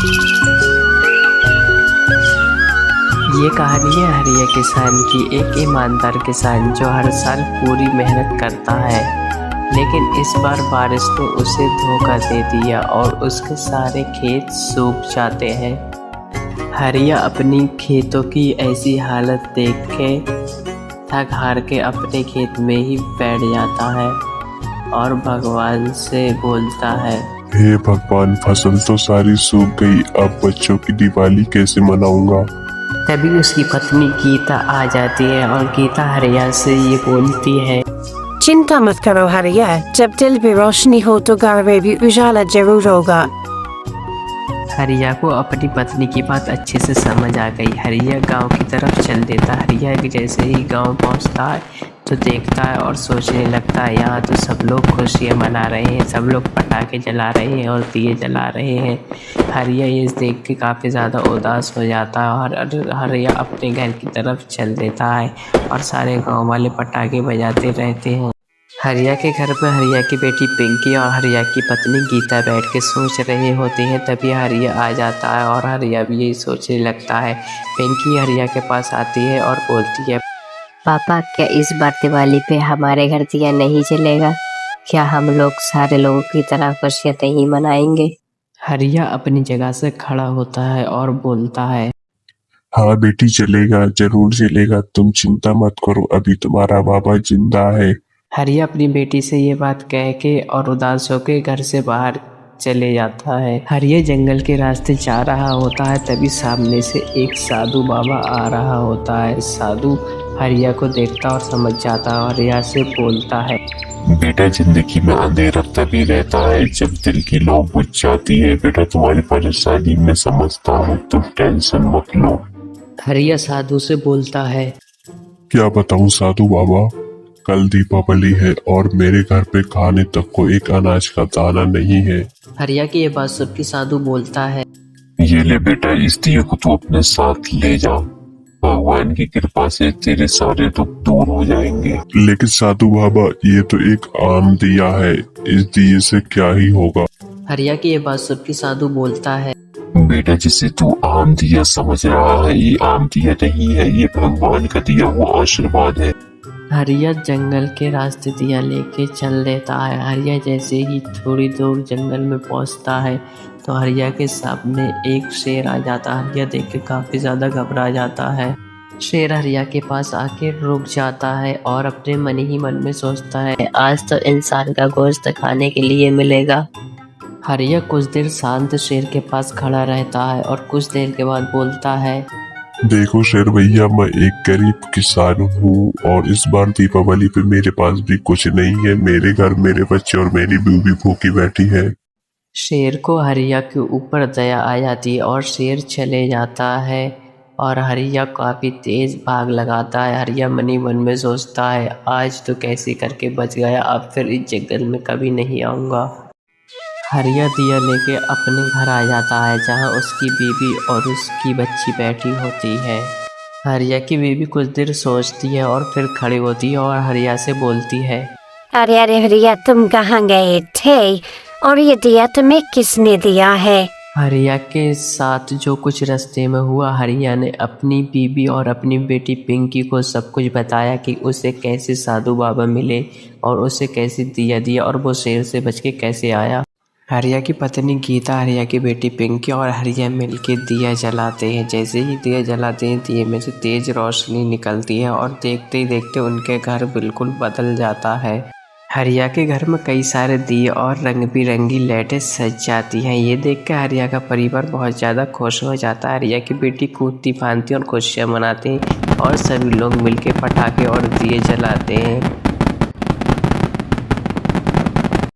ये कहानी है हरिया किसान की। एक ईमानदार किसान जो हर साल पूरी मेहनत करता है, लेकिन इस बार बारिश ने उसे धोखा दे दिया और उसके सारे खेत सूख जाते हैं। हरिया अपनी खेतों की ऐसी हालत देख के थक हार के अपने खेत में ही बैठ जाता है और भगवान से बोलता है, हे भगवान, फसल तो सारी सूख गई, अब बच्चों की दिवाली कैसे मनाऊंगा। तभी उसकी पत्नी गीता आ जाती है और गीता हरिया से ये बोलती है, चिंता मत करो हरिया, जब दिल में रोशनी हो तो घर में भी उजाला जरूर होगा। हरिया को अपनी पत्नी की बात अच्छे से समझ आ गई। हरिया गांव की तरफ चल देता। हरिया जैसे ही गांव पहुंचता है तो देखता है और सोचने लगता है, यहाँ तो सब लोग खुशियाँ मना रहे हैं, सब लोग पटाखे जला रहे हैं और दिए जला रहे हैं। हरिया ये देख के काफ़ी ज़्यादा उदास हो जाता है और हरिया अपने घर की तरफ चल देता है और सारे गाँव वाले पटाखे बजाते रहते हैं। हरिया के घर में हरिया की बेटी पिंकी और हरिया की पत्नी गीता बैठ के सोच रहे होते हैं। तभी हरिया आ जाता है और हरिया भी यही सोचने लगता है। पिंकी हरिया के पास आती है और बोलती है, पापा, क्या इस बार दिवाली पे हमारे घर दिया नहीं जलेगा? क्या हम लोग सारे लोगों की तरह खुशियाँ नहीं मनाएंगे? हरिया अपनी जगह से खड़ा होता है और बोलता है, हाँ बेटी, चलेगा, जरूर चलेगा, तुम चिंता मत करो, अभी तुम्हारा बाबा जिंदा है। हरिया अपनी बेटी से ये बात कह के और उदास होकर घर से बाहर चले जाता है। हरिया जंगल के रास्ते जा रहा होता है, तभी सामने से एक साधु बाबा आ रहा होता है। साधु हरिया को देखता और समझ जाता है और हरिया से बोलता है, बेटा, जिंदगी में अंधेरा तभी रहता है जब दिल की लौ बुझ जाती है। बेटा, तुम्हारी परेशानी मैं समझता हूँ, तुम टेंशन मत लो। हरिया साधु से बोलता है, क्या बताऊँ साधु बाबा, कल दीपावली है और मेरे घर पे खाने तक को एक अनाज का दाना नहीं है। हरिया की ये बात सबकी साधु बोलता है, ये ले बेटा, इस दिए को तू अपने साथ ले जा, भगवान की कृपा से तेरे सारे दुख दूर हो जाएंगे। लेकिन साधु बाबा, ये तो एक आम दिया है, इस दिए से क्या ही होगा। हरिया की ये बात सबकी साधु बोलता है, बेटा, जिसे तू आम दिया समझ रहा है, ये आम दिया नहीं है, ये भगवान का दिया हुआ आशीर्वाद है। हरिया जंगल के रास्ते दिया लेके चल देता है। हरिया जैसे ही थोड़ी दूर जंगल में पहुंचता है तो हरिया के सामने एक शेर आ जाता है। हरिया देख के काफ़ी ज़्यादा घबरा जाता है। शेर हरिया के पास आके रुक जाता है और अपने मन ही मन में सोचता है, आज तो इंसान का गोश्त खाने के लिए मिलेगा। हरिया कुछ देर शांत शेर के पास खड़ा रहता है और कुछ देर के बाद बोलता है, देखो शेर भैया, मैं एक गरीब किसान हूँ और इस बार दीपावली पे मेरे पास भी कुछ नहीं है। मेरे घर मेरे बच्चे और मेरी बीवी भूखी बैठी है। शेर को हरिया के ऊपर दया आ जाती है और शेर चले जाता है और हरिया काफ़ी तेज़ भाग लगाता है। हरिया मनी मन में सोचता है, आज तो कैसे करके बच गया, अब फिर इस जंगल में कभी नहीं आऊँगा। हरिया दिया लेके अपने घर आ जाता है जहाँ उसकी बीवी और उसकी बच्ची बैठी होती है। हरिया की बीवी कुछ देर सोचती है और फिर खड़ी होती है और हरिया से बोलती है, अरे अरे हरिया, तुम कहाँ गए थे और ये दिया तुम्हें किसने दिया है? हरिया के साथ जो कुछ रास्ते में हुआ, हरिया ने अपनी बीवी और अपनी बेटी पिंकी को सब कुछ बताया कि उसे कैसे साधु बाबा मिले और उसे कैसे दिया दिया और वो शेर से बच के कैसे आया। हरिया की पत्नी गीता, हरिया की बेटी पिंकी और हरिया मिलके दिया जलाते हैं। जैसे ही दिया जलाते हैं, दिए में से तेज रोशनी निकलती है और देखते ही देखते उनके घर बिल्कुल बदल जाता है। हरिया के घर में कई सारे दिए और रंग बिरंगी लाइटें सज जाती हैं। ये देख कर हरिया का परिवार बहुत ज़्यादा खुश हो जाता है। हरिया की बेटी कूदती फांदती और खुशियाँ मनाती हैं और सभी लोग मिलके पटाखे और दिए जलाते हैं।